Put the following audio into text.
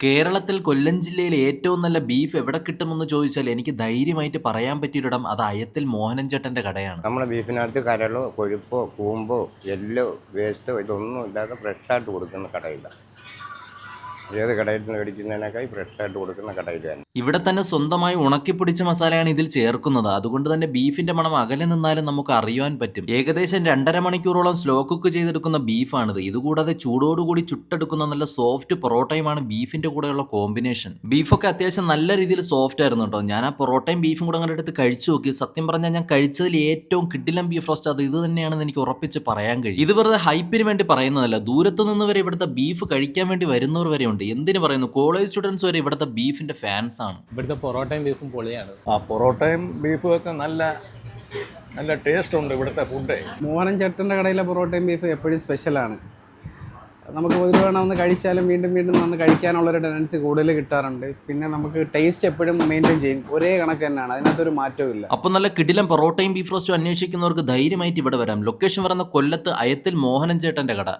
കേരളത്തിൽ കൊല്ലം ജില്ലയിൽ ഏറ്റവും നല്ല ബീഫ് എവിടെ കിട്ടുമെന്ന് ചോദിച്ചാൽ എനിക്ക് ധൈര്യമായിട്ട് പറയാൻ പറ്റിയൊരിടം അത് അയത്തിൽ മോഹനൻ ചേട്ടന്റെ കടയാണ്. നമ്മുടെ ബീഫിനകത്ത് കരളോ കൊഴുപ്പോ കൂമ്പോ എല്ലോ വേസ്റ്റോ ഇതൊന്നും ഇല്ലാതെ ഫ്രഷായിട്ട് കൊടുക്കുന്ന കടയില്ല. ഏത് കടയിൽ നിന്ന് മേടിക്കുന്നതിനേക്കാൾ ഫ്രഷായിട്ട് കൊടുക്കുന്ന കടയിൽ തന്നെ. ഇവിടെ തന്നെ സ്വന്തമായി ഉണക്കിപ്പൊടിച്ച മസാലയാണ് ഇതിൽ ചേർക്കുന്നത്. അതുകൊണ്ട് തന്നെ ബീഫിന്റെ മണം അകലെ നിന്നാലും നമുക്ക് അറിയാൻ പറ്റും. ഏകദേശം 2.5 മണിക്കൂറോളം സ്ലോ കുക്ക് ചെയ്തെടുക്കുന്ന ബീഫാണിത്. ഇതുകൂടാതെ ചൂടോടുകൂടി ചുട്ടെടുക്കുന്ന നല്ല സോഫ്റ്റ് പൊറോട്ടയുമാണ് ബീഫിന്റെ കൂടെയുള്ള കോമ്പിനേഷൻ. ബീഫൊക്കെ അത്യാവശ്യം നല്ല രീതിയിൽ സോഫ്റ്റ് ആയിരുന്നു കേട്ടോ. ഞാൻ ആ പൊറോട്ടയും ബീഫും കൂടെ അങ്ങോട്ട് എടുത്ത് കഴിച്ചു നോക്കി. സത്യം പറഞ്ഞാൽ ഞാൻ കഴിച്ചതിൽ ഏറ്റവും കിടിലൻ ബീഫ് റോസ്റ്റ് അത് ഇത് തന്നെയാണെന്ന് എനിക്ക് ഉറപ്പിച്ച് പറയാൻ കഴിയും. ഇത് വെറുതെ ഹൈപ്പിന് വേണ്ടി പറയുന്നതല്ല. ദൂരത്ത് നിന്ന് വരെ ഇവിടുത്തെ ബീഫ് കഴിക്കാൻ വേണ്ടി വരുന്നവർ വരെ ഉണ്ട്. എന്തിനു പറയുന്നു, കോളേജ് സ്റ്റുഡൻസ് വരെ ഇവിടുത്തെ ബീഫിന്റെ ഫാൻസ് ആണ്. ഇവിടുത്തെ പൊറോട്ടയും ബീഫും പൊളിയാണ്. പൊറോട്ടയും ബീഫും ഒക്കെ നല്ല നല്ല ടേസ്റ്റ് ഉണ്ട് ഇവിടുത്തെ ഫുഡ്. മോഹനൻ ചേട്ടൻ്റെ കടയിലെ പൊറോട്ടയും ബീഫും എപ്പോഴും സ്പെഷ്യലാണ്. നമുക്ക് ഒരു തവണ ഒന്ന് കഴിച്ചാലും വീണ്ടും വീണ്ടും വന്ന് കഴിക്കാനുള്ളൊരു ടെൻഡൻസി കൂടുതൽ കിട്ടാറുണ്ട്. പിന്നെ നമുക്ക് ടേസ്റ്റ് എപ്പോഴും മെയിൻറ്റെയിൻ ചെയ്യും, ഒരേ കണക്ക് തന്നെയാണ്, അതിനകത്തൊരു മാറ്റവും ഇല്ല. അപ്പോൾ നല്ല കിടിലം പൊറോട്ടയും ബീഫ് റോസ്റ്റും അന്വേഷിക്കുന്നവർക്ക് ധൈര്യമായിട്ട് ഇവിടെ വരാം. ലൊക്കേഷൻ പറയുന്ന കൊല്ലത്ത് അയത്തിൽ മോഹനൻ ചേട്ടന്റെ കട.